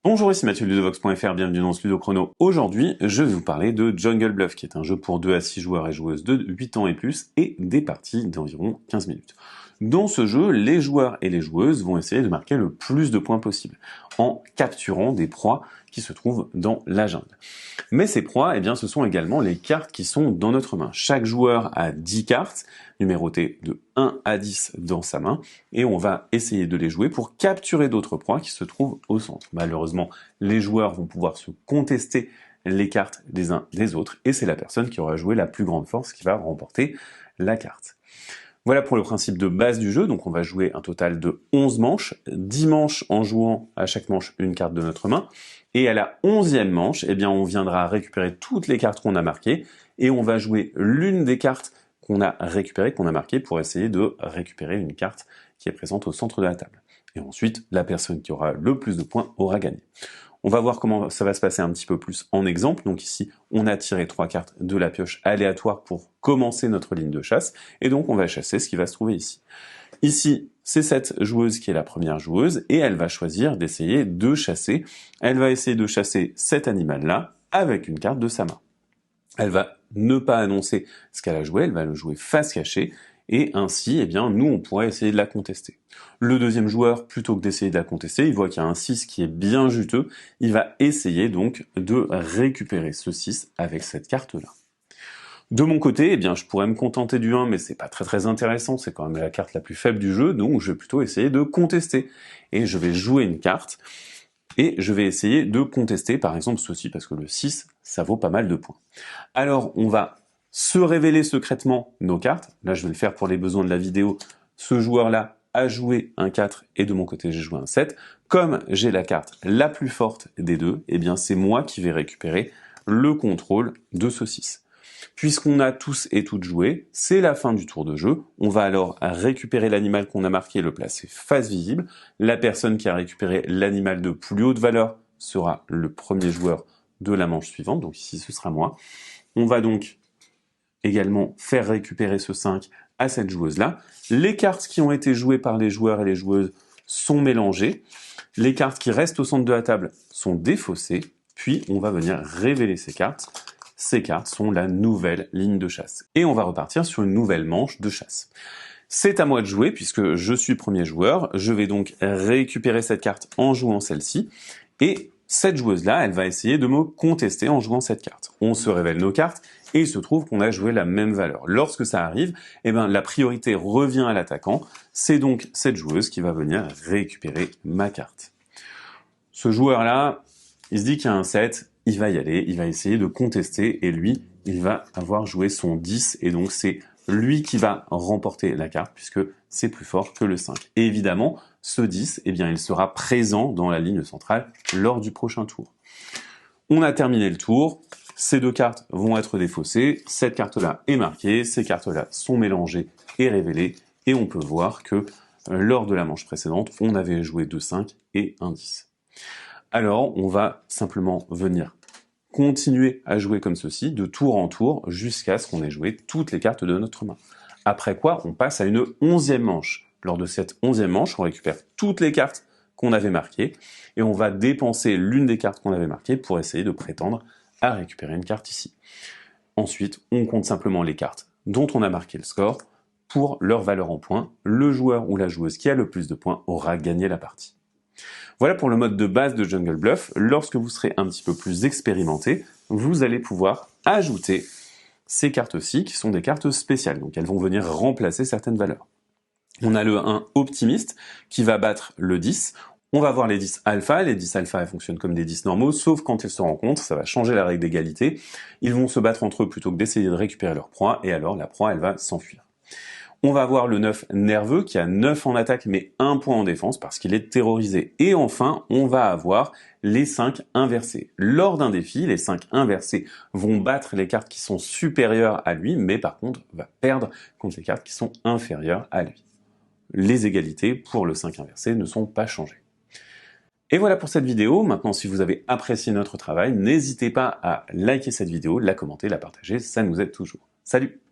Bonjour, ici Mathieu de Ludovox.fr, bienvenue dans ce Ludo Chrono. Aujourd'hui, je vais vous parler de Jungle Bluff, qui est un jeu pour 2 à 6 joueurs et joueuses de 8 ans et plus, et des parties d'environ 15 minutes. Dans ce jeu, les joueurs et les joueuses vont essayer de marquer le plus de points possible, en capturant des proies qui se trouvent dans la jungle. Mais ces proies, eh bien, ce sont également les cartes qui sont dans notre main. Chaque joueur a 10 cartes, numérotées de 1 à 10 dans sa main, et on va essayer de les jouer pour capturer d'autres proies qui se trouvent au centre. Malheureusement, les joueurs vont pouvoir se contester les cartes des uns des autres, et c'est la personne qui aura joué la plus grande force qui va remporter la carte. Voilà pour le principe de base du jeu, donc on va jouer un total de 11 manches, 10 manches en jouant à chaque manche une carte de notre main, et à la 11e manche, eh bien on viendra récupérer toutes les cartes qu'on a marquées, et on va jouer l'une des cartes qu'on a récupérées, qu'on a marquées, pour essayer de récupérer une carte qui est présente au centre de la table. Et ensuite, la personne qui aura le plus de points aura gagné. On va voir comment ça va se passer un petit peu plus en exemple. Donc ici, on a tiré 3 cartes de la pioche aléatoire pour commencer notre ligne de chasse, et donc on va chasser ce qui va se trouver ici. Ici, c'est cette joueuse qui est la première joueuse, et elle va choisir d'essayer de chasser. Elle va essayer de chasser cet animal-là avec une carte de sa main. Elle va ne pas annoncer ce qu'elle a joué, elle va le jouer face cachée, et ainsi, eh bien, nous, on pourrait essayer de la contester. Le deuxième joueur, plutôt que d'essayer de la contester, il voit qu'il y a un 6 qui est bien juteux, il va essayer donc de récupérer ce 6 avec cette carte-là. De mon côté, eh bien, je pourrais me contenter du 1, mais c'est pas très intéressant, c'est quand même la carte la plus faible du jeu, donc je vais plutôt essayer de contester. Et je vais jouer une carte, et je vais essayer de contester, par exemple, ceci, parce que le 6, ça vaut pas mal de points. Alors, on va se révéler secrètement nos cartes. Là, je vais le faire pour les besoins de la vidéo. Ce joueur-là a joué un 4, et de mon côté, j'ai joué un 7. Comme j'ai la carte la plus forte des deux, eh bien, c'est moi qui vais récupérer le contrôle de ce 6. Puisqu'on a tous et toutes joué, c'est la fin du tour de jeu. On va alors récupérer l'animal qu'on a marqué et le placer face visible. La personne qui a récupéré l'animal de plus haute valeur sera le premier joueur de la manche suivante, donc ici ce sera moi. On va donc également faire récupérer ce 5 à cette joueuse-là. Les cartes qui ont été jouées par les joueurs et les joueuses sont mélangées. Les cartes qui restent au centre de la table sont défaussées, puis on va venir révéler ces cartes. Ces cartes sont la nouvelle ligne de chasse. Et on va repartir sur une nouvelle manche de chasse. C'est à moi de jouer puisque je suis premier joueur. Je vais donc récupérer cette carte en jouant celle-ci. Et cette joueuse-là, elle va essayer de me contester en jouant cette carte. On se révèle nos cartes et il se trouve qu'on a joué la même valeur. Lorsque ça arrive, eh ben, la priorité revient à l'attaquant. C'est donc cette joueuse qui va venir récupérer ma carte. Ce joueur-là, il se dit qu'il y a un 7, il va y aller, il va essayer de contester, et lui, il va avoir joué son 10, et donc c'est lui qui va remporter la carte, puisque c'est plus fort que le 5. Et évidemment, ce 10, eh bien, il sera présent dans la ligne centrale lors du prochain tour. On a terminé le tour, ces deux cartes vont être défaussées, cette carte-là est marquée, ces cartes-là sont mélangées et révélées, et on peut voir que lors de la manche précédente, on avait joué 2 5 et un 10. Alors, on va simplement venir continuer à jouer comme ceci, de tour en tour, jusqu'à ce qu'on ait joué toutes les cartes de notre main. Après quoi, on passe à une 11e manche. Lors de cette 11e manche, on récupère toutes les cartes qu'on avait marquées, et on va dépenser l'une des cartes qu'on avait marquées pour essayer de prétendre à récupérer une carte ici. Ensuite, on compte simplement les cartes dont on a marqué le score pour leur valeur en points. Le joueur ou la joueuse qui a le plus de points aura gagné la partie. Voilà pour le mode de base de Jungle Bluff. Lorsque vous serez un petit peu plus expérimenté, vous allez pouvoir ajouter ces cartes-ci, qui sont des cartes spéciales. Donc elles vont venir remplacer certaines valeurs. On a le 1 optimiste, qui va battre le 10. On va voir les 10 alpha. Les 10 alpha, elles fonctionnent comme des 10 normaux, sauf quand ils se rencontrent, ça va changer la règle d'égalité. Ils vont se battre entre eux plutôt que d'essayer de récupérer leur proie, et alors la proie, elle va s'enfuir. On va avoir le 9 nerveux qui a 9 en attaque mais 1 point en défense parce qu'il est terrorisé. Et enfin, on va avoir les 5 inversés. Lors d'un défi, les 5 inversés vont battre les cartes qui sont supérieures à lui, mais par contre va perdre contre les cartes qui sont inférieures à lui. Les égalités pour le 5 inversé ne sont pas changées. Et voilà pour cette vidéo. Maintenant, si vous avez apprécié notre travail, n'hésitez pas à liker cette vidéo, la commenter, la partager, ça nous aide toujours. Salut!